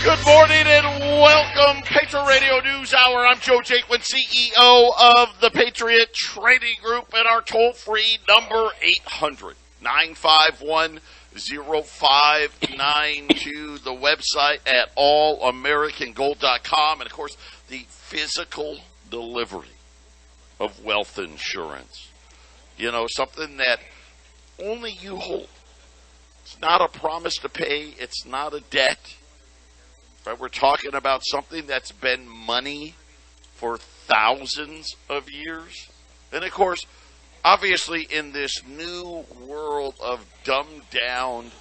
Good morning and welcome, Patriot Radio News Hour. I'm Joe Jaquint, CEO of the Patriot Trading Group, and our toll-free number 800-951-0592. The website at allamericangold.com, and of course, the physical delivery of wealth insurance. You know, something that only you hold. It's not a promise to pay. It's not a debt. Right? We're talking about something that's been money for thousands of years. And, of course, obviously in this new world of dumbed-down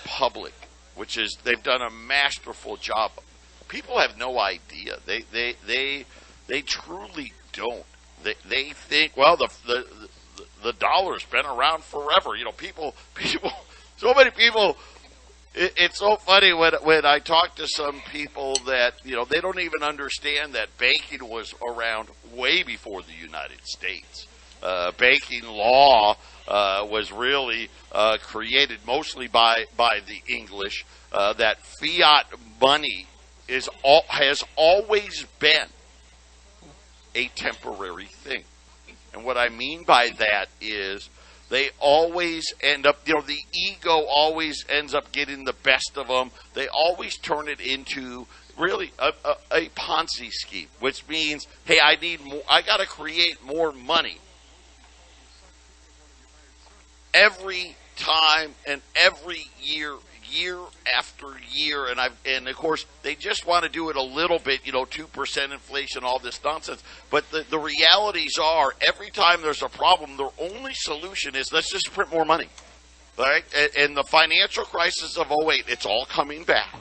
public, which is they've done a masterful job. People have no idea. They truly don't. They think, well, the dollar's been around forever. You know, people, so many people. It's so funny when I talk to some people that, you know, they don't even understand that banking was around way before the United States. Banking law was really created mostly by the English. That fiat money has always been a temporary thing. And what I mean by that is they always end up, you know, the ego always ends up getting the best of them. They always turn it into really a Ponzi scheme, which means, hey, I need more, I got to create more money. Every time and every year after year, and of course they just want to do it a little bit, you know, 2% inflation, all this nonsense. But the realities are, every time there's a problem, their only solution is let's just print more money, right? And the financial crisis of 2008, it's all coming back.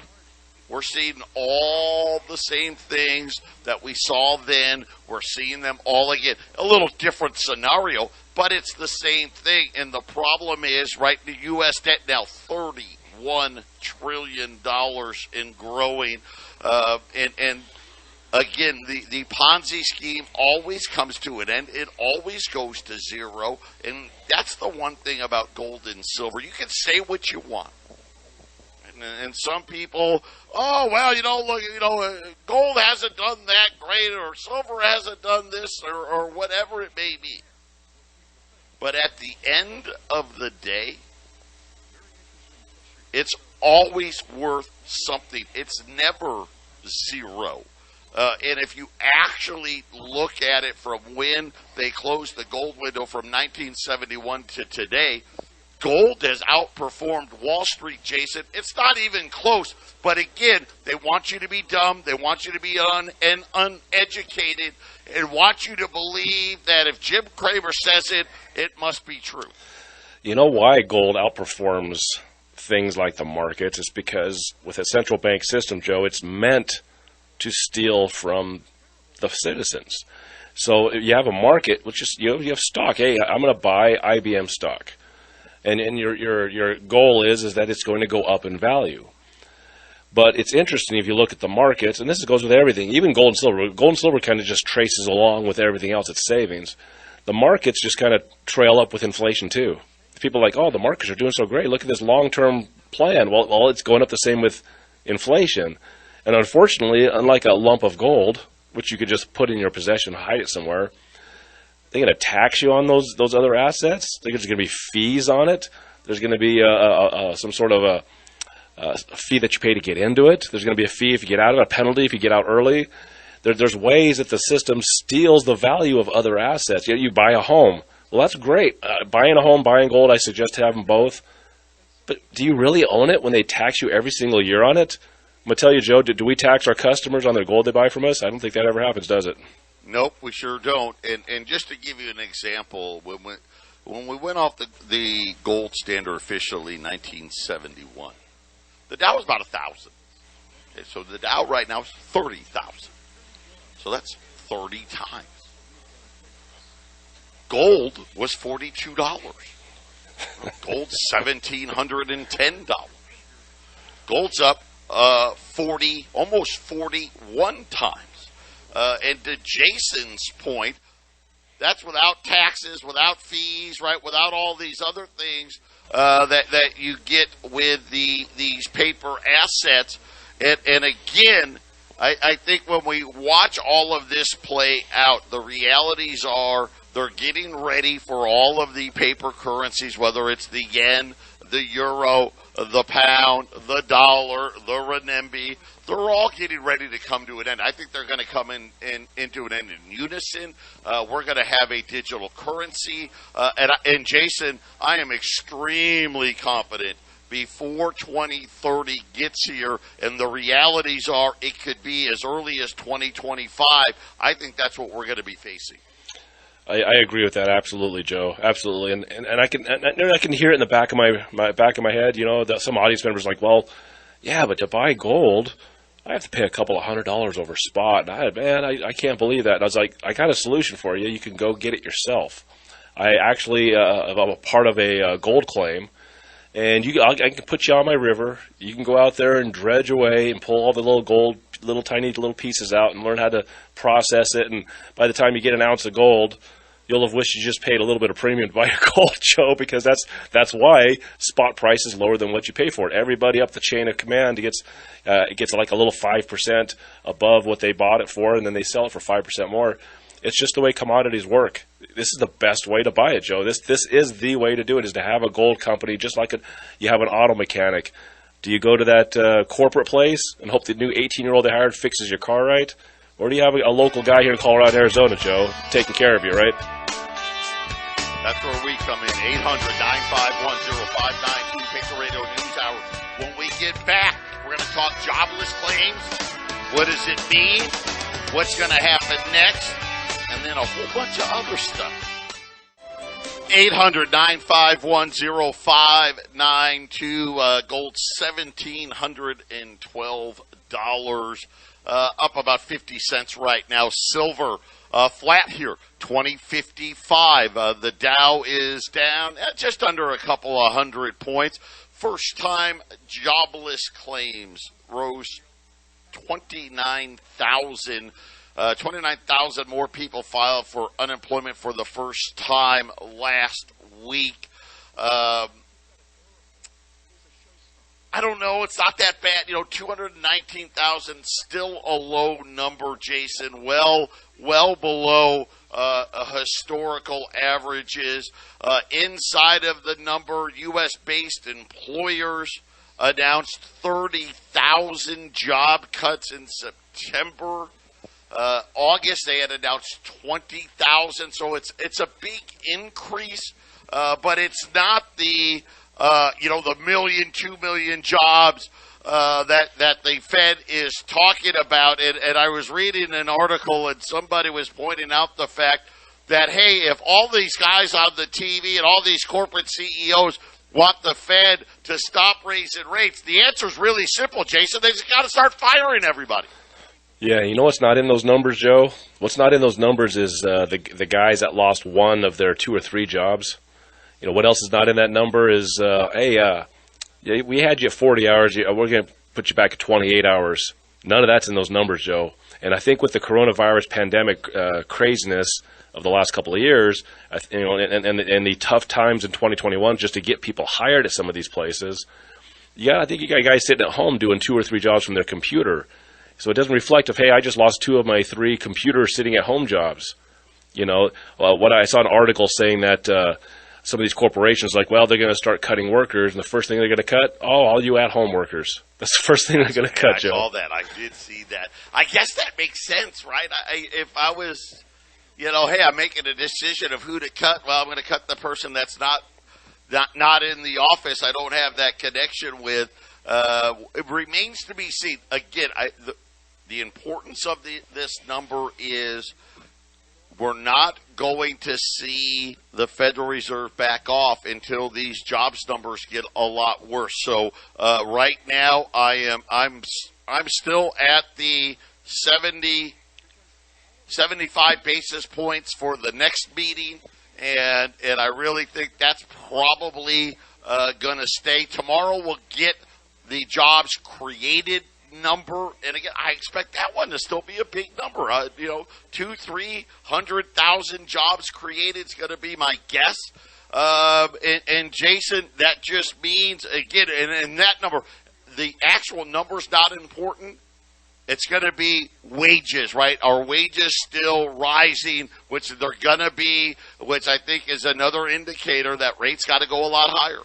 We're seeing all the same things that we saw then. We're seeing them all again. A little different scenario, but it's the same thing. And the problem is, right, the U.S. debt now $31 trillion and growing. And again, the Ponzi scheme always comes to an end. It always goes to zero. And that's the one thing about gold and silver. You can say what you want. And some people, oh, well, you know, look, you know, gold hasn't done that great, or silver hasn't done this, or whatever it may be. But at the end of the day, it's always worth something. It's never zero. And if you actually look at it from when they closed the gold window from 1971 to today, gold has outperformed Wall Street, Jason. It's not even close. But again, they want you to be dumb. They want you to be uneducated, and want you to believe that if Jim Cramer says it, it must be true. You know why gold outperforms things like the markets? It's because with a central bank system, Joe, it's meant to steal from the citizens. So you have a market, which is, you have stock. Hey, I'm going to buy IBM stock. And your goal is that it's going to go up in value. But it's interesting if you look at the markets, and this goes with everything, even gold and silver. Gold and silver kind of just traces along with everything else, its savings. The markets just kind of trail up with inflation too. People are like, oh, the markets are doing so great. Look at this long-term plan. Well, it's going up the same with inflation. And unfortunately, unlike a lump of gold, which you could just put in your possession, hide it somewhere, they're going to tax you on those other assets. There's going to be fees on it. There's going to be some sort of a fee that you pay to get into it. There's going to be a fee if you get out of it, a penalty if you get out early. There's ways that the system steals the value of other assets. You buy a home. Well, that's great. Buying a home, buying gold, I suggest having both. But do you really own it when they tax you every single year on it? I'm going to tell you, Joe, do we tax our customers on their gold they buy from us? I don't think that ever happens, does it? Nope, we sure don't. And just to give you an example, when we went off the gold standard officially in 1971, the Dow was about 1,000. Okay, so the Dow right now is 30,000. So that's 30 times. Gold was $42. Gold's $1,710. Gold's up almost 41 times. And to Jason's point, that's without taxes, without fees, right? Without all these other things that you get with these paper assets. And again, I think when we watch all of this play out, the realities are they're getting ready for all of the paper currencies, whether it's the yen, the euro, the pound, the dollar, the renminbi. They're all getting ready to come to an end. I think they're going to come into an end in unison. We're going to have a digital currency. And Jason, I am extremely confident before 2030 gets here, and the realities are it could be as early as 2025. I think that's what we're going to be facing. I agree with that, absolutely, Joe, absolutely, and I can hear it in the back of my head. You know, some audience members are like, well, yeah, but to buy gold, I have to pay a couple of $100s over spot. And I can't believe that. And I was like, I got a solution for you. You can go get it yourself. I actually I'm a part of a gold claim, and I can put you on my river. You can go out there and dredge away and pull all the tiny little pieces out and learn how to process it. And by the time you get an ounce of gold, you'll have wished you just paid a little bit of premium to buy your gold, Joe, because that's why spot price is lower than what you pay for it. Everybody up the chain of command gets like a little 5% above what they bought it for, and then they sell it for 5% more. It's just the way commodities work. This is the best way to buy it, Joe. This is the way to do it, is to have a gold company, just like you have an auto mechanic. Do you go to that corporate place and hope the new 18-year-old they hired fixes your car right? Or do you have a local guy here in Colorado, Arizona, Joe, taking care of you, right? That's where we come in. 800-951-0592, Patriot Radio News Hour. When we get back, we're going to talk jobless claims. What does it mean? What's going to happen next? And then a whole bunch of other stuff. 800-951-0592, gold $1,712, up about 50 cents right now. Silver flat here, 2055. The Dow is down just under a couple of 100 points. First time jobless claims rose 29,000 more people filed for unemployment for the first time last week. I don't know. It's not that bad. 219,000, still a low number, Jason. Well below historical averages. Inside of the number, U.S.-based employers announced 30,000 job cuts in September. August, they had announced 20,000, so it's a big increase, but it's not the the 2 million jobs that the Fed is talking about. And I was reading an article, and somebody was pointing out the fact that, hey, if all these guys on the TV and all these corporate CEOs want the Fed to stop raising rates, the answer is really simple, Jason. They've got to start firing everybody. Yeah, you know what's not in those numbers, Joe? What's not in those numbers is the guys that lost one of their 2 or 3 jobs. What else is not in that number is, we had you at 40 hours. We're going to put you back at 28 hours. None of that's in those numbers, Joe. And I think with the coronavirus pandemic craziness of the last couple of years, and the tough times in 2021 just to get people hired at some of these places, I think you got guys sitting at home doing 2 or 3 jobs from their computer. So it doesn't reflect hey, I just lost 2 of my 3 computer sitting at home jobs. I saw an article saying that some of these corporations, they're going to start cutting workers, and the first thing they're going to cut, all you at-home workers. That's the first thing they're going to cut, Joe. I saw that. I did see that. I guess that makes sense, right? If I was, hey, I'm making a decision of who to cut, well, I'm going to cut the person that's not in the office. I don't have that connection with. It remains to be seen. Again, the importance of this number is we're not going to see the Federal Reserve back off until these jobs numbers get a lot worse. So right now, I'm still at the 75 basis points for the next meeting, and I really think that's probably going to stay. Tomorrow we'll get the jobs created number, and again, I expect that one to still be a big number. 200,000-300,000 jobs created is going to be my guess. And Jason, that just means, again, and that number, the actual number's not important. It's going to be wages, right? Are wages still rising, which they're going to be, which I think is another indicator that rates got to go a lot higher.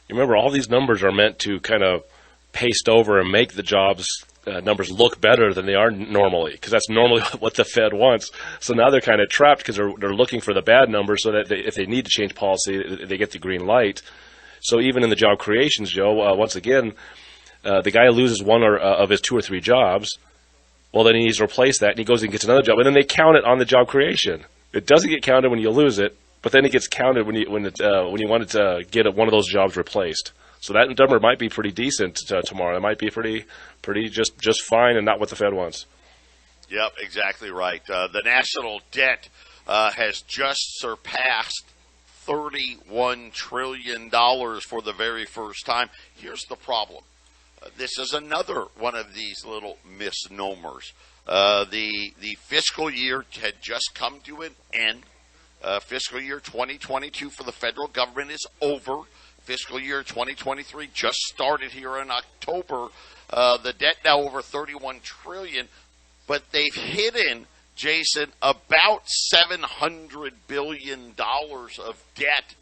You remember, all these numbers are meant to kind of paste over and make the jobs numbers look better than they are normally, because that's normally what the Fed wants. So now they're kind of trapped because they're looking for the bad numbers so that if they need to change policy, they get the green light. So even in the job creations, Joe, once again, the guy loses one of his 2 or 3 jobs. Well, then he needs to replace that, and he goes and gets another job, and then they count it on the job creation. It doesn't get counted when you lose it, but then it gets counted when you wanted to get one of those jobs replaced. So that number might be pretty decent tomorrow. It might be pretty just fine, and not what the Fed wants. Yep, exactly right. The national debt has just surpassed $31 trillion for the very first time. Here's the problem. This is another one of these little misnomers. The fiscal year had just come to an end. Fiscal year 2022 for the federal government is over. Fiscal year 2023 just started here in October. The debt now over $31 trillion, but they've hidden, Jason, about $700 billion of debt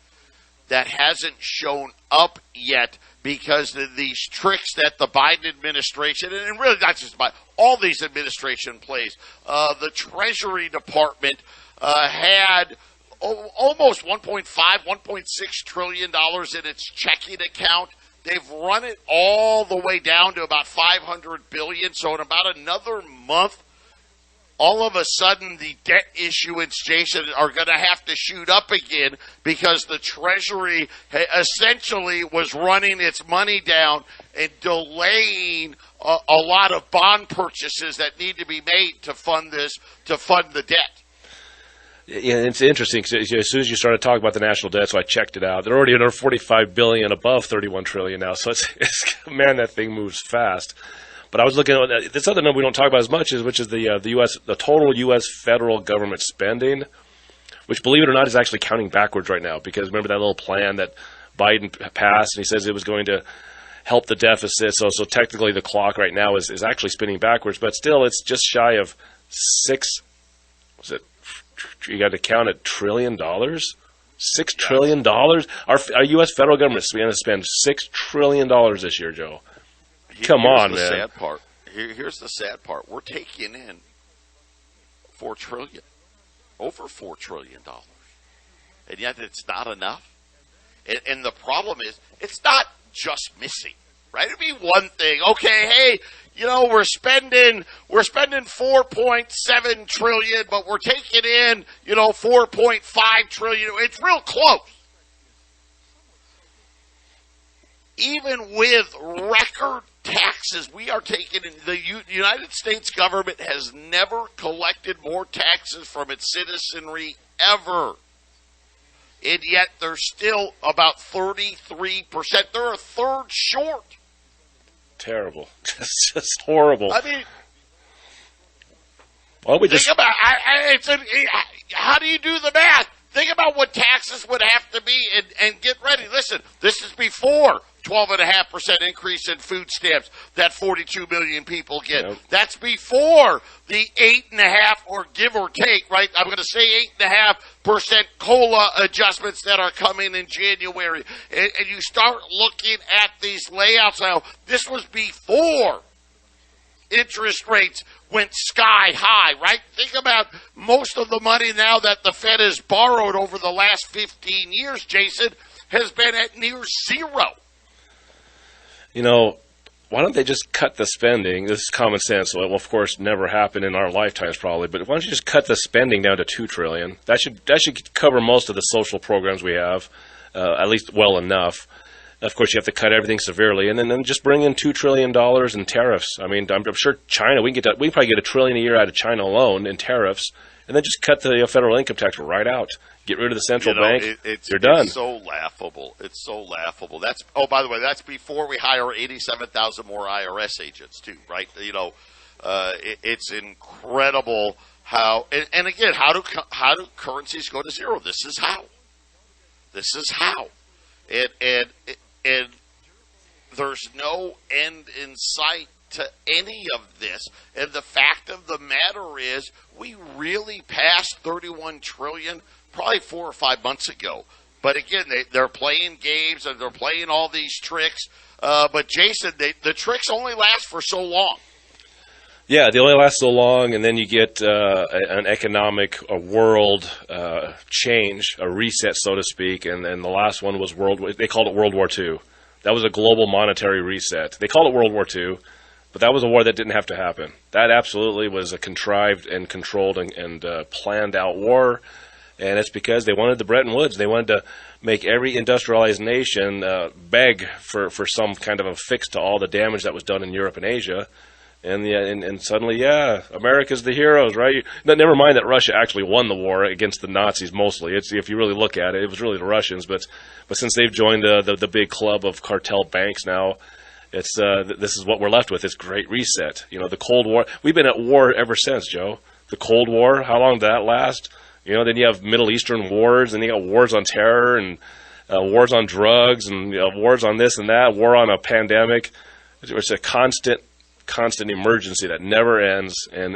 that hasn't shown up yet because of these tricks that the Biden administration, and really not just Biden, all these administration plays. The Treasury Department had almost $1.6 trillion in its checking account. They've run it all the way down to about $500 billion. So in about another month, all of a sudden the debt issuance, Jason, are going to have to shoot up again because the Treasury essentially was running its money down and delaying a lot of bond purchases that need to be made to fund the debt. Yeah, it's interesting because as soon as you started talking about the national debt, so I checked it out. They're already under $45 billion, above $31 trillion now. So it's man, that thing moves fast. But I was looking at this other number we don't talk about as much, which is the total U.S. federal government spending, which, believe it or not, is actually counting backwards right now. Because remember that little plan that Biden passed, and he says it was going to help the deficit. So technically, the clock right now is actually spinning backwards. But still, it's just shy of you got to count it, $1 trillion. $6 trillion. Our U.S. federal government is going to spend $6 trillion this year, Joe. Come on, man. Sad part. Here's the sad part. We're taking in $4 trillion, over $4 trillion, and yet it's not enough. And the problem is, it's not just missing, right? It'd be one thing. Okay, hey, we're spending $4.7 trillion, but we're taking in, $4.5 trillion. It's real close. Even with record taxes we are taking in, the United States government has never collected more taxes from its citizenry ever. And yet they're still about 33%. They're a third short. Terrible. It's just horrible. I mean, well, think about how do you do the math? Think about what taxes would have to be and get ready. Listen, this is before 12.5% increase in food stamps that 42 million people get. Yep. That's before the 8.5%, or give or take, right? I'm going to say 8.5% COLA adjustments that are coming in January. And you start looking at these layouts now. This was before interest rates went sky high, right? Think about most of the money now that the Fed has borrowed over the last 15 years, Jason, has been at near zero. Why don't they just cut the spending? This is common sense. So it will, of course, never happen in our lifetimes probably, but why don't you just cut the spending down to $2 trillion? That should cover most of the social programs we have, at least well enough. Of course, you have to cut everything severely, and then just bring in $2 trillion in tariffs. I mean, I'm sure China, we can probably get $1 trillion a year out of China alone in tariffs, and then just cut the federal income tax right out. Get rid of the central bank. You're done. It's so laughable. It's so laughable. By the way, that's before we hire 87,000 more IRS agents too, right? It's incredible how. And again, how do currencies go to zero? This is how. And there's no end in sight to any of this. And the fact of the matter is, we really passed $31 trillion probably 4 or 5 months ago. But again, they're playing games and they're playing all these tricks. But Jason, the tricks only last for so long. Yeah, they only last so long, and then you get an economic, a world change, a reset, so to speak. And then the last one was they called it World War II. That was a global monetary reset. They called it World War II, but that was a war that didn't have to happen. That absolutely was a contrived and controlled and planned out war. And it's because they wanted the Bretton Woods. They wanted to make every industrialized nation beg for some kind of a fix to all the damage that was done in Europe and Asia. And suddenly, America's the heroes, right? Never mind that Russia actually won the war against the Nazis mostly. If you really look at it, it was really the Russians. But since they've joined the big club of cartel banks now, this is what we're left with, this great reset. The Cold War. We've been at war ever since, Joe. The Cold War, how long did that last? Then you have Middle Eastern wars, and you got wars on terror and wars on drugs and wars on this and that, war on a pandemic. It's a constant emergency that never ends, and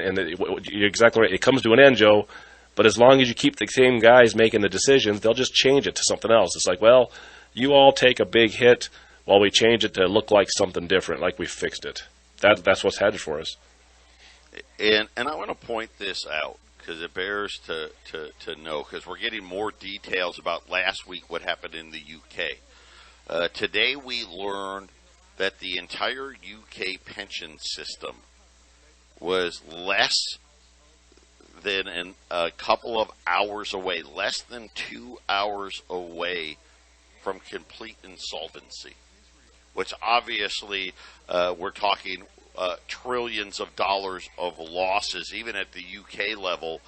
you're exactly right. It comes to an end, Joe, but as long as you keep the same guys making the decisions, they'll just change it to something else. It's like, well, you all take a big hit while we change it to look like something different, like we fixed it. That's what's headed for us. And I want to point this out, because it bears to know, because we're getting more details about last week what happened in the UK. Today we learned that the entire UK pension system was less than a couple of hours away, less than 2 hours away from complete insolvency, which obviously we're talking trillions of dollars of losses, even at the UK level,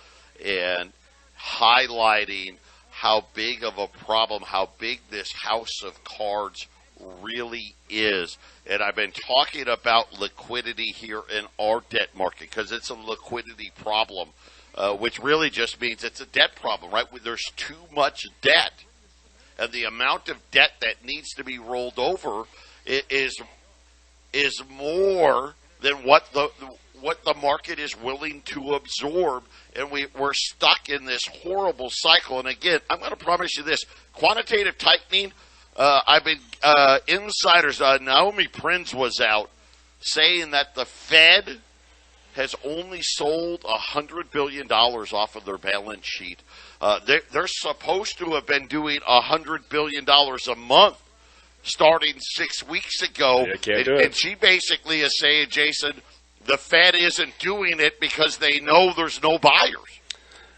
and highlighting how big of a problem, how big this house of cards really is. And I've been talking about liquidity here in our debt market because it's a liquidity problem, which really just means it's a debt problem, right? There's too much debt, and the amount of debt that needs to be rolled over is more than what the market is willing to absorb, and we're stuck in this horrible cycle. And again, I'm going to promise you this: quantitative tightening. I've been insiders. Naomi Prinz was out saying that the Fed has only sold $100 billion off of their balance sheet. They're supposed to have been doing $100 billion a month starting 6 weeks ago. And she basically is saying, Jason, the Fed isn't doing it because they know there's no buyers.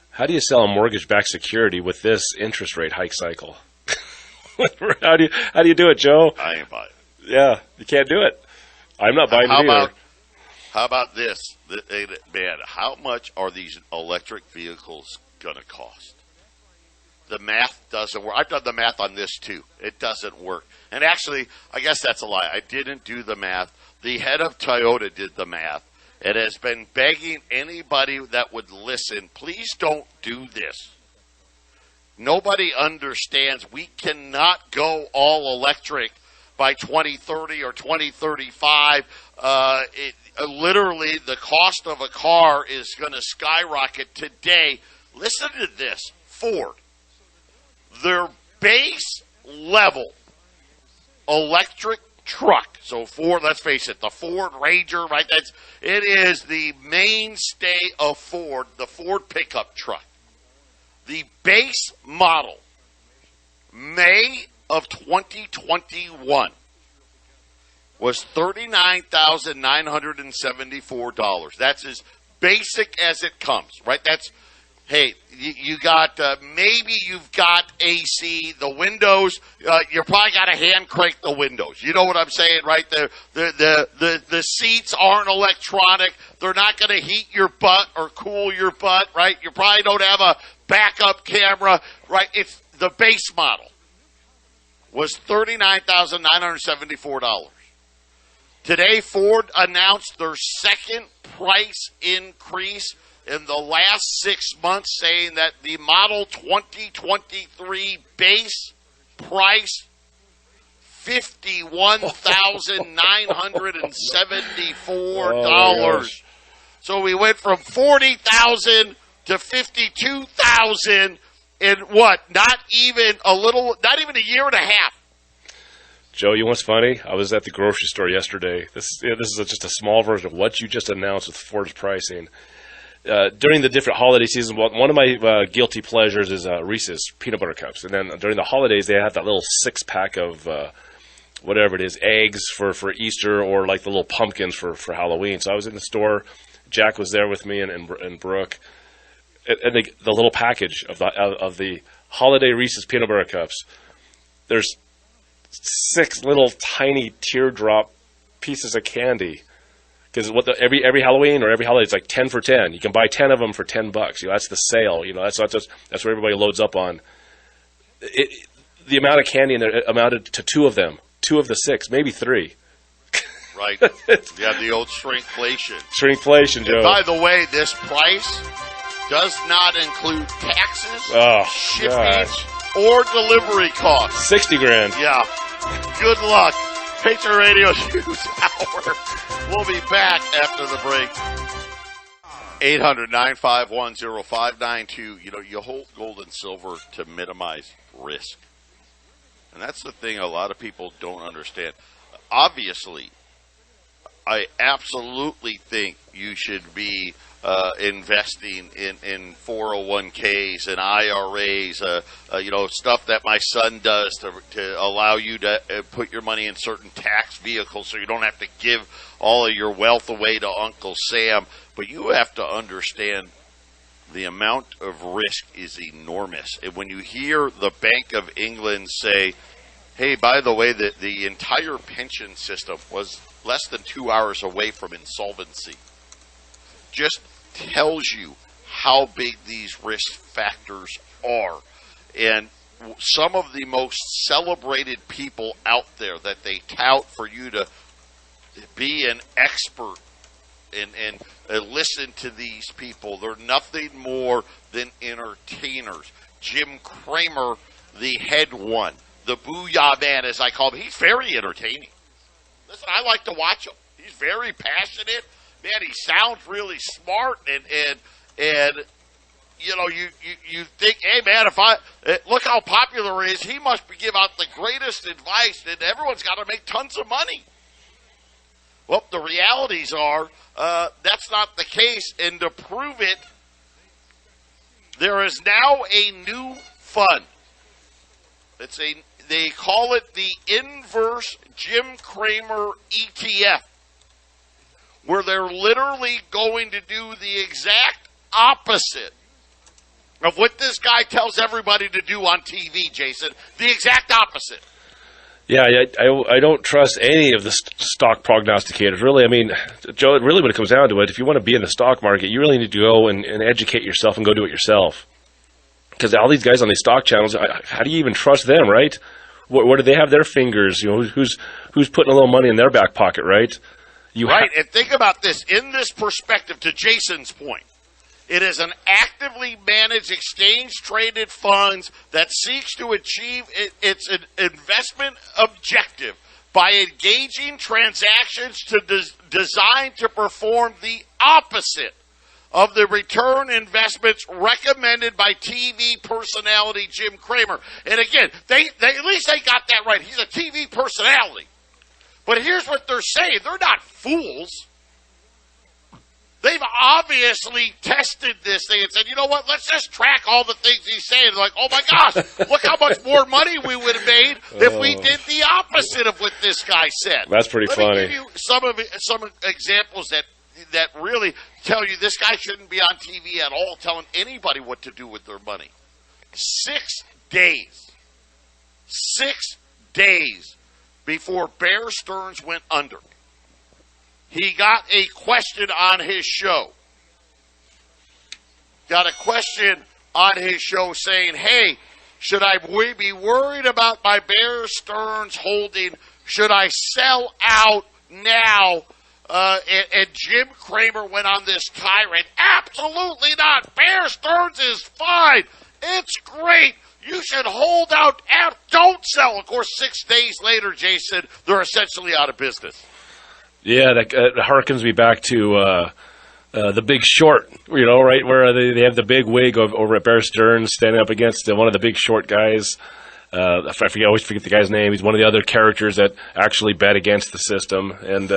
How do you sell a mortgage-backed security with this interest rate hike cycle? How do you do it, Joe? I ain't buying it. Yeah, you can't do it. I'm not buying it either. How about this? Man, how much are these electric vehicles going to cost? The math doesn't work. I've done the math on this, too. It doesn't work. And actually, I guess that's a lie. I didn't do the math. The head of Toyota did the math and has been begging anybody that would listen, please don't do this. Nobody understands we cannot go all electric by 2030 or 2035. Literally, the cost of a car is going to skyrocket today. Listen to this. Ford, their base level electric truck. So Ford, let's face it, the Ford Ranger, right? It is the mainstay of Ford, the Ford pickup truck. The base model, May of 2021, was $39,974. That's as basic as it comes, right? That's, hey, you got, maybe you've got AC, the windows, you probably got to hand crank the windows. You know what I'm saying, right? The seats aren't electronic. They're not going to heat your butt or cool your butt, right? You probably don't have a backup camera, right? It's the base model was $39,974. Today, Ford announced their second price increase in the last 6 months, saying that the model 2023 base price $51,974. So we went from 40,000 to 52,000 in what? Not even a year and a half. Joe, you know what's funny? I was at the grocery store yesterday. This is just a small version of what you just announced with Ford's pricing. During the different holiday seasons, one of my guilty pleasures is Reese's peanut butter cups. And then during the holidays, they have that little 6-pack of whatever it is, eggs for Easter, or like the little pumpkins for Halloween. So I was in the store. Jack was there with me and Brooke. And the little package of the holiday Reese's peanut butter cups, there's 6 little tiny teardrop pieces of candy. Because every Halloween or every holiday, it's like 10 for 10. You can buy 10 of them for $10. That's the sale. That's what everybody loads up on. The amount of candy in there amounted to 2 of them, 2 of the 6, maybe 3. Right. Yeah, the old shrinkflation. Shrinkflation, Joe. And by the way, this price does not include taxes, shipping, or delivery costs. $60,000. Yeah. Good luck. Patriot Radio News Hour. We'll be back after the break. 800-951-0592. You hold gold and silver to minimize risk. And that's the thing a lot of people don't understand. Obviously, I absolutely think you should be investing in 401ks and IRAs, stuff that my son does to allow you to put your money in certain tax vehicles so you don't have to give all of your wealth away to Uncle Sam. But you have to understand the amount of risk is enormous. And when you hear the Bank of England say, hey, by the way, the entire pension system was less than 2 hours away from insolvency, just tells you how big these risk factors are. And some of the most celebrated people out there that they tout for you to be an expert and listen to these people, they're nothing more than entertainers. Jim Cramer, the head one, the Booyah Man, as I call him, he's very entertaining. Listen, I like to watch him. He's very passionate. Man, he sounds really smart, and you think, hey man, look how popular he is. He must give out the greatest advice, and everyone's got to make tons of money. Well, the realities are that's not the case, and to prove it, there is now a new fund. They call it the Inverse Jim Cramer ETF, where they're literally going to do the exact opposite of what this guy tells everybody to do on TV, Jason. The exact opposite. Yeah, I don't trust any of the stock prognosticators, really. I mean, Joe, really when it comes down to it, if you want to be in the stock market, you really need to go and educate yourself and go do it yourself. Because all these guys on these stock channels, how do you even trust them, right? Where do they have their fingers? Who's putting a little money in their back pocket, right? And think about this. In this perspective, to Jason's point, it is an actively managed exchange-traded fund that seeks to achieve its investment objective by engaging transactions designed to perform the opposite of the return investments recommended by TV personality Jim Cramer. And again, they at least they got that right. He's a TV personality. But here's what they're saying. They're not fools. They've obviously tested this thing and said, you know what, let's just track all the things he's saying. They're like, oh my gosh, look how much more money we would have made if we did the opposite of what this guy said. That's pretty funny. Let me give you some examples that really tell you this guy shouldn't be on TV at all telling anybody what to do with their money. 6 days before Bear Stearns went under, he got a question on his show. Saying, hey, should I be worried about my Bear Stearns holding? Should I sell out now? And Jim Cramer went on this tirade. Absolutely not. Bear Stearns is fine. It's great. You should hold out. Don't sell. Of course, 6 days later, Jason, they're essentially out of business. Yeah, that harkens me back to The Big Short, right, where they have the big wig over at Bear Stearns standing up against one of the Big Short guys. I always forget the guy's name. He's one of the other characters that actually bet against the system. And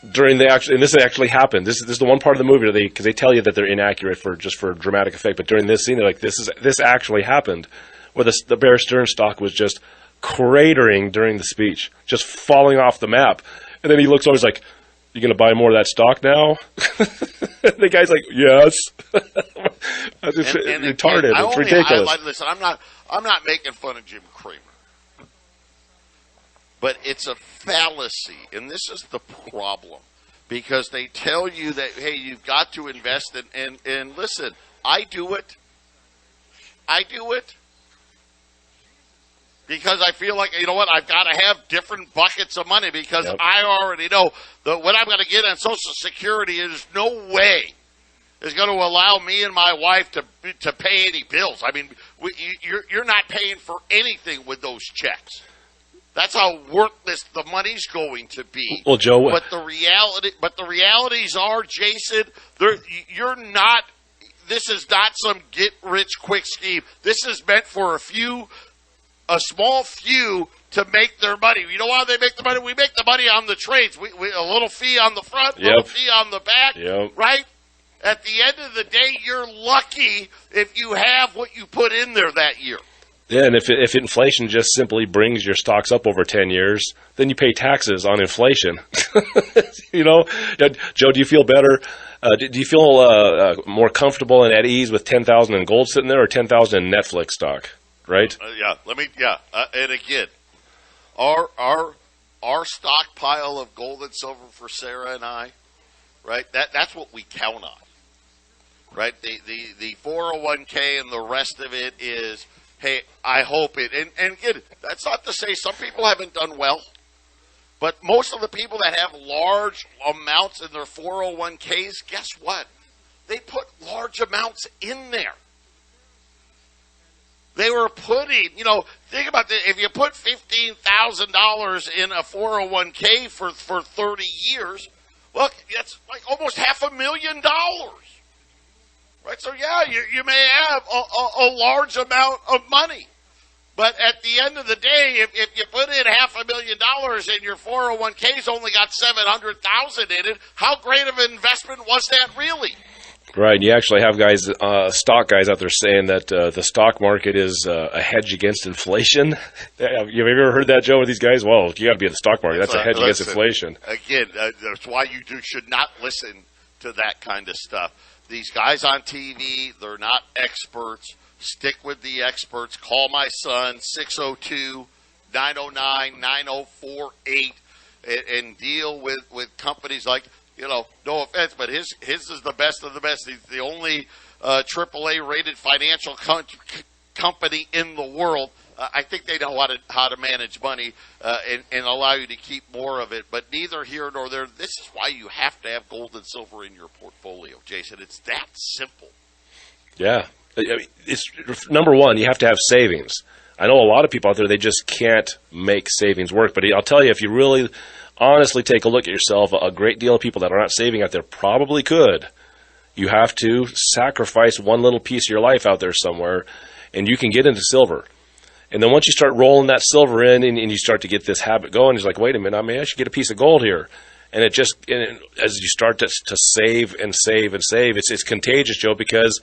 and this actually happened. This is the one part of the movie because they tell you that they're inaccurate for dramatic effect. But during this scene, they're like, this actually happened, where the Bear Stearns stock was just cratering during the speech, just falling off the map. And then he looks over, he's like, "You going to buy more of that stock now?" The guy's like, "Yes." That's just retarded. It's ridiculous. Listen, I'm not making fun of Jim Cramer, but it's a fallacy, and this is the problem, because they tell you that, hey, you've got to invest in, and listen, I do it because I feel like, you know what, I've got to have different buckets of money because I already know that what I'm going to get on Social Security is no way is going to allow me and my wife to pay any bills. I mean, you're not paying for anything with those checks. That's how worthless the money's going to be. Well, Joe, but the realities are, Jason, you're not. This is not some get-rich-quick scheme. This is meant for a small few to make their money. You know why they make the money? We make the money on the trades. We a little fee on the front, little fee on the back, right? At the end of the day, you're lucky if you have what you put in there that year. Yeah, and if inflation just simply brings your stocks up over 10 years, then you pay taxes on inflation. Joe, do you feel better? Do you feel more comfortable and at ease with $10,000 in gold sitting there, or $10,000 in Netflix stock? Right? And again, our stockpile of gold and silver for Sarah and I, right? That's what we count on, right? The 401k and the rest of it is, hey, I hope it. And again, that's not to say some people haven't done well, but most of the people that have large amounts in their 401ks, guess what? They put large amounts in there. They were putting, think about this. If you put $15,000 in a 401k for 30 years, look, that's like almost $500,000. Right? So, yeah, you may have a large amount of money. But at the end of the day, if you put in $500,000 and your 401k's only got $700,000 in it, how great of an investment was that really? Right, you actually have guys, stock guys out there saying that the stock market is a hedge against inflation. Have you ever heard that, Joe, with these guys? Well, you got to be in the stock market. That's a hedge against inflation. Again, that's why you should not listen to that kind of stuff. These guys on TV, they're not experts. Stick with the experts. Call my son, 602-909-9048, and deal with companies like, no offense, but his is the best of the best. He's the only AAA rated financial company in the world. I think they know how to manage money and allow you to keep more of it. But neither here nor there. This is why you have to have gold and silver in your portfolio, Jason. It's that simple. Yeah. It's number one, you have to have savings. I know a lot of people out there, they just can't make savings work. But I'll tell you, if you really honestly take a look at yourself, a great deal of people that are not saving out there probably could. You have to sacrifice one little piece of your life out there somewhere, and you can get into silver. And then once you start rolling that silver in and you start to get this habit going, it's like, wait a minute, I should get a piece of gold here. And as you start to save and save and save, it's contagious, Joe, because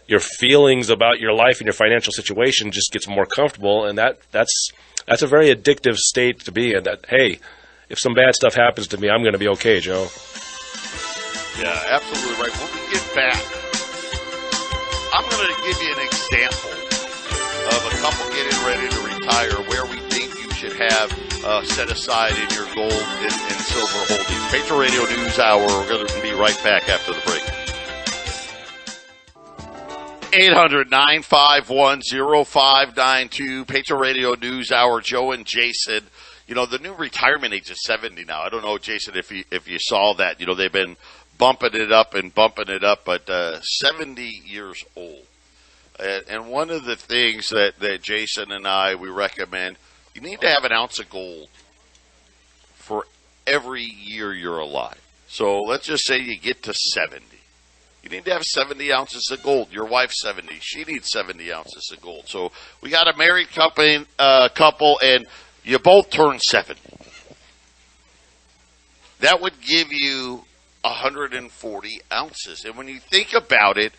your feelings about your life and your financial situation just gets more comfortable, and that's a very addictive state to be in. That, hey, if some bad stuff happens to me, I'm going to be okay, Joe. Yeah, absolutely right. When we get back, I'm going to give you an example of a couple getting ready to retire where we think you should have set aside in your gold and silver holdings. Patriot Radio News Hour. We're going to be right back after the break. 800-951-0592, Patriot Radio News Hour, Joe and Jason. The new retirement age is 70 now. I don't know, Jason, if you saw that. They've been bumping it up, but 70 years old. And one of the things that Jason and we recommend, you need to have an ounce of gold for every year you're alive. So let's just say you get to 70. You need to have 70 ounces of gold. Your wife's 70. She needs 70 ounces of gold. So we got a married couple, and you both turn 70. That would give you 140 ounces. And when you think about it,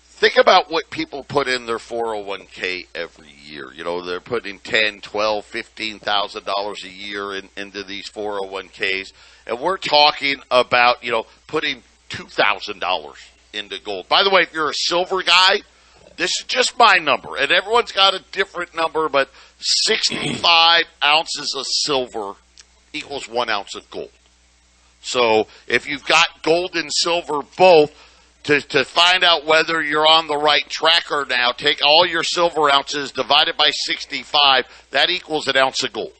think about what people put in their 401k every year. You know, they're putting $10,000, $12,000, $15,000 a year into these 401ks. And we're talking about, you know, putting $2,000 into gold. By the way, if you're a silver guy, this is just my number. And everyone's got a different number, but 65 ounces of silver equals 1 ounce of gold. So if you've got gold and silver both, to find out whether you're on the right track or now, take all your silver ounces, divide it by 65, that equals an ounce of gold.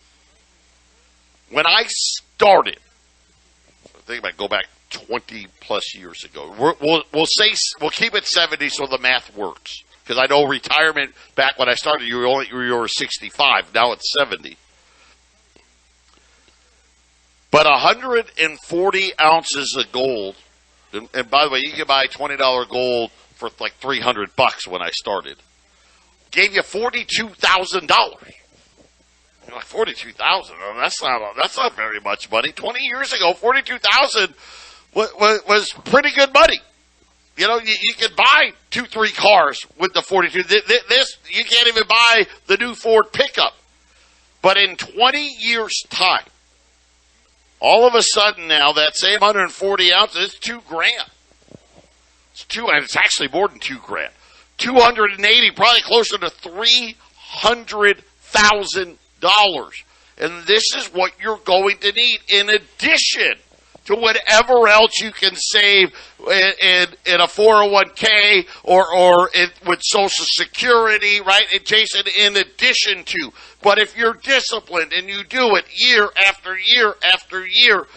When I started, I think I might go back 20 plus years ago. We'll keep it 70 so the math works. Because I know retirement, back when I started, you were 65. Now it's 70. But 140 ounces of gold, and by the way, you can buy $20 gold for like $300 when I started, gave you $42,000. You're like, $42,000? That's not very much money. 20 years ago, $42,000 was pretty good money. You know, you could buy 2-3 cars with the 42. This, you can't even buy the new Ford pickup. But in 20 years' time, all of a sudden now, that same 140 ounces, it's $2,000. It's actually more than $2,000. 280, probably closer to $300,000. And this is what you're going to need in addition to whatever else you can save in a 401k or with Social Security, right? And Jason, in addition to. But if you're disciplined and you do it year after year after year,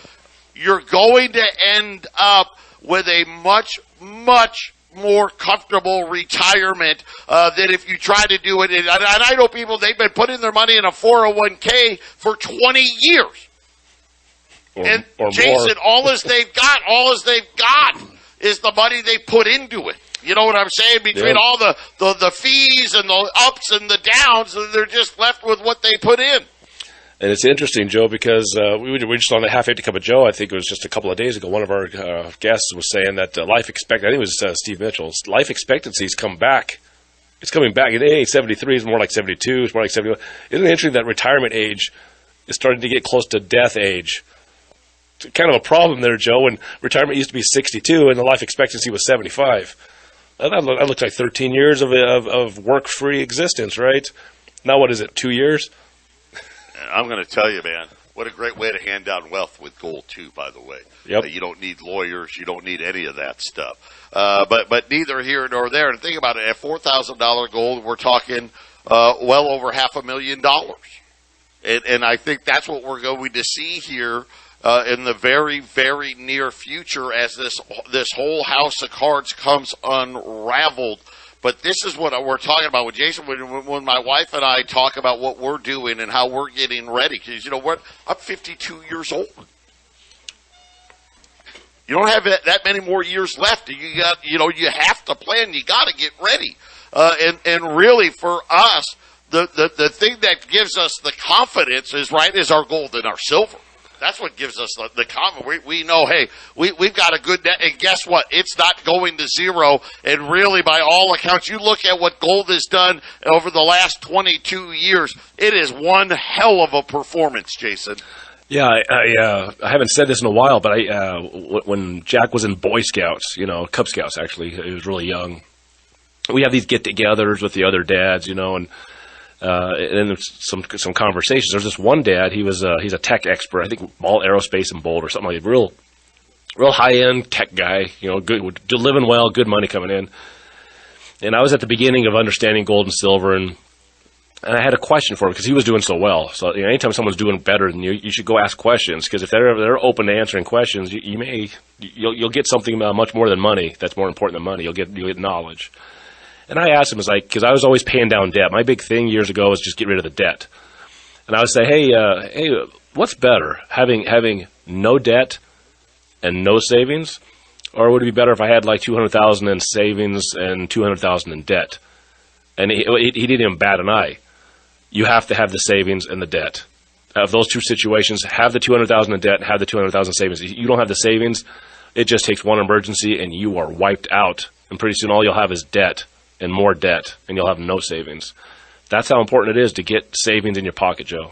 you're going to end up with a much, much more comfortable retirement than if you try to do it. And I know people, they've been putting their money in a 401k for 20 years. Or Jason, more. all they've got is the money they put into it. You know what I'm saying? Between all the fees and the ups and the downs, they're just left with what they put in. And it's interesting, Joe, because we were just on the Half Empty Cup of Joe. I think it was just a couple of days ago. One of our guests was saying that life expectancy, I think it was Steve Mitchell's, life expectancy's come back. It's coming back. It ain't 73, it's more like 72, it's more like 71. Isn't it interesting that retirement age is starting to get close to death age? It's kind of a problem there, Joe, when retirement used to be 62 and the life expectancy was 75. That looks like 13 years of work-free existence, right? Now what is it, 2 years? I'm going to tell you, man, what a great way to hand down wealth with gold, too, by the way. Yep. You don't need lawyers. You don't need any of that stuff. But neither here nor there. And think about it. At $4,000 gold, we're talking well over $500,000. And I think that's what we're going to see here in the very, very near future as this whole house of cards comes unraveled. But this is what we're talking about with Jason. When my wife and I talk about what we're doing and how we're getting ready, because, you know what? I'm 52 years old. You don't have that many more years left. You have to plan. You got to get ready. And really, for us, the thing that gives us the confidence is our gold and our silver. That's what gives us the confidence. We know, hey, we've got a good net, and guess what? It's not going to zero. And really, by all accounts, you look at what gold has done over the last 22 years, it is one hell of a performance, Jason. Yeah, I haven't said this in a while, but when Jack was in Boy Scouts, Cub Scouts actually, he was really young. We have these get-togethers with the other dads, and then some conversations. There's this one dad. He's a tech expert. I think all aerospace and Bolt or something like that. Real high end tech guy. Good, living well, good money coming in. And I was at the beginning of understanding gold and silver, and I had a question for him because he was doing so well. So anytime someone's doing better than you, you should go ask questions, because if they're open to answering questions, you'll get something much more than money. That's more important than money. You'll get knowledge. And I asked him, because I was always paying down debt. My big thing years ago was just get rid of the debt. And I would say, hey, what's better, having no debt and no savings, or would it be better if I had like $200,000 in savings and $200,000 in debt? And he didn't even bat an eye. You have to have the savings and the debt. Of those two situations, have the $200,000 in debt, have the $200,000 savings. If you don't have the savings, it just takes one emergency and you are wiped out. And pretty soon all you'll have is debt and more debt, and you'll have no savings. That's how important it is to get savings in your pocket, Joe.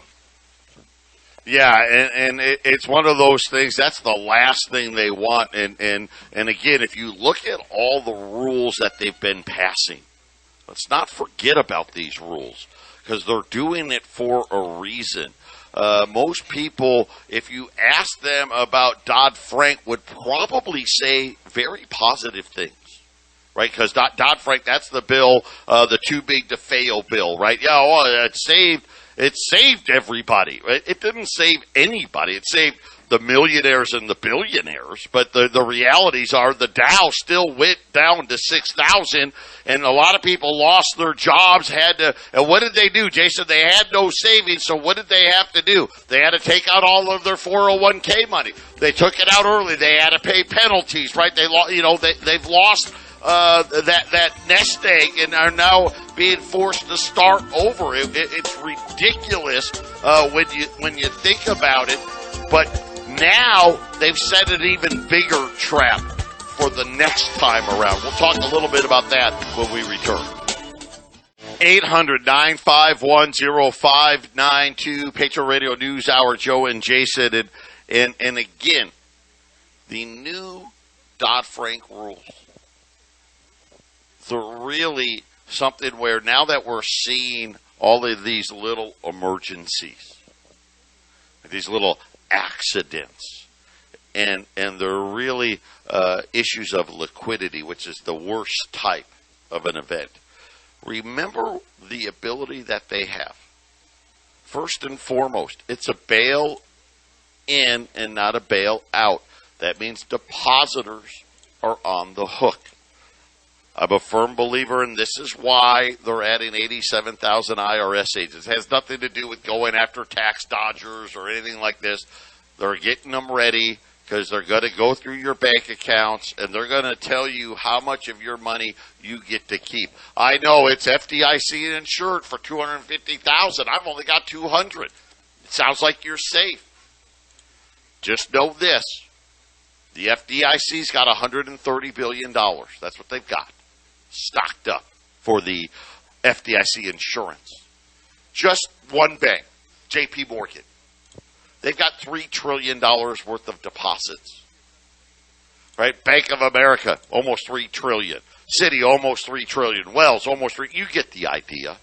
Yeah, and it's one of those things, that's the last thing they want. And again, if you look at all the rules that they've been passing, let's not forget about these rules, because they're doing it for a reason. Most people, if you ask them about Dodd-Frank, would probably say very positive things. Right, because Dodd-Frank, that's the bill, the too big to fail bill, right? Yeah, well, it saved everybody. Right? It didn't save anybody. It saved the millionaires and the billionaires. But the realities are the Dow still went down to 6,000, and a lot of people lost their jobs. And what did they do, Jason? They had no savings. So what did they have to do? They had to take out all of their 401k money. They took it out early. They had to pay penalties, right? They've lost that nest egg and are now being forced to start over. It's ridiculous when you think about it. But now they've set an even bigger trap for the next time around. We'll talk a little bit about that when we return. 800-951-0592, Patriot Radio News Hour, Joe and Jason. And again, the new Dodd-Frank rules. They're really something where now that we're seeing all of these little emergencies, these little accidents, and they're really issues of liquidity, which is the worst type of an event. Remember the ability that they have. First and foremost, it's a bail in and not a bail out. That means depositors are on the hook. I'm a firm believer, and this is why they're adding 87,000 IRS agents. It has nothing to do with going after tax dodgers or anything like this. They're getting them ready because they're going to go through your bank accounts, and they're going to tell you how much of your money you get to keep. I know it's FDIC insured for $250,000. I've only got $200,000. It sounds like you're safe. Just know this. The FDIC's got $130 billion. That's what they've got stocked up for the FDIC insurance. Just one bank, JP Morgan. They've got $3 trillion worth of deposits. Right? Bank of America, almost $3 trillion. Citi, almost $3 trillion. Wells, almost $3 trillion. You get the idea.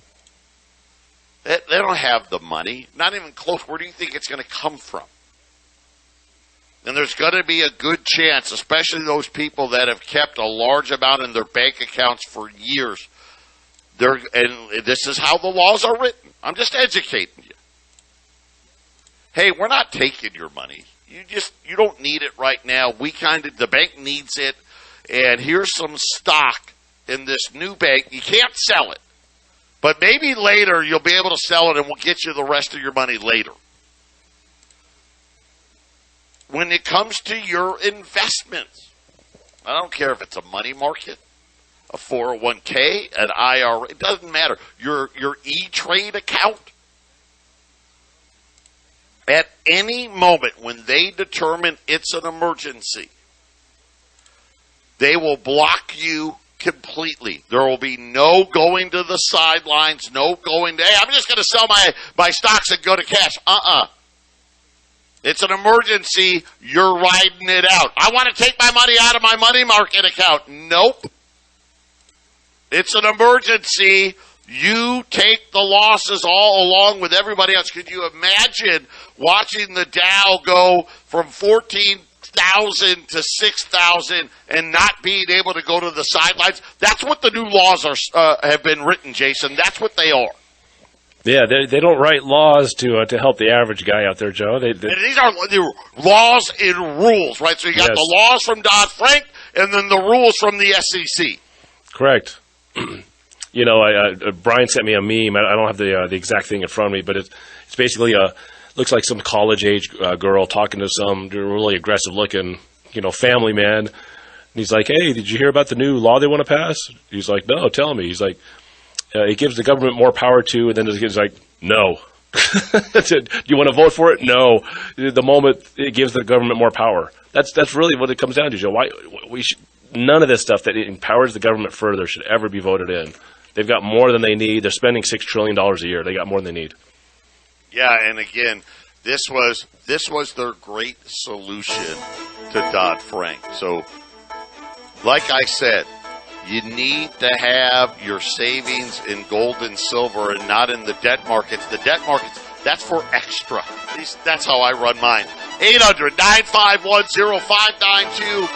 They don't have the money. Not even close. Where do you think it's going to come from? And there's going to be a good chance, especially those people that have kept a large amount in their bank accounts for years. And this is how the laws are written. I'm just educating you. Hey, we're not taking your money. You don't need it right now. The bank needs it. And here's some stock in this new bank. You can't sell it. But maybe later you'll be able to sell it and we'll get you the rest of your money later. When it comes to your investments, I don't care if it's a money market, a 401k, an IRA, it doesn't matter. Your E-Trade account, at any moment when they determine it's an emergency, they will block you completely. There will be no going to the sidelines, no going to, hey, I'm just going to sell my stocks and go to cash. It's an emergency. You're riding it out. I want to take my money out of my money market account. Nope. It's an emergency. You take the losses all along with everybody else. Could you imagine watching the Dow go from 14,000 to 6,000 and not being able to go to the sidelines? That's what the new laws have been written, Jason. That's what they are. Yeah, they don't write laws to help the average guy out there, Joe. These are the laws and rules, right? So you got the laws from Dodd-Frank and then the rules from the SEC. Correct. Brian sent me a meme. I don't have the exact thing in front of me, but it's basically looks like some college age girl talking to some really aggressive looking family man. And he's like, "Hey, did you hear about the new law they want to pass?" He's like, "No, tell me." He's like, "It gives the government more power to," and then he's like, "No." Do you want to vote for it? No. The moment it gives the government more power. That's really what it comes down to, Joe. Why none of this stuff that empowers the government further should ever be voted in. They've got more than they need. They're spending $6 trillion a year. They got more than they need. Yeah, and again, this was their great solution to Dodd-Frank. So, like I said, you need to have your savings in gold and silver and not in the debt markets. The debt markets, that's for extra. At least that's how I run mine. 800-951-0592.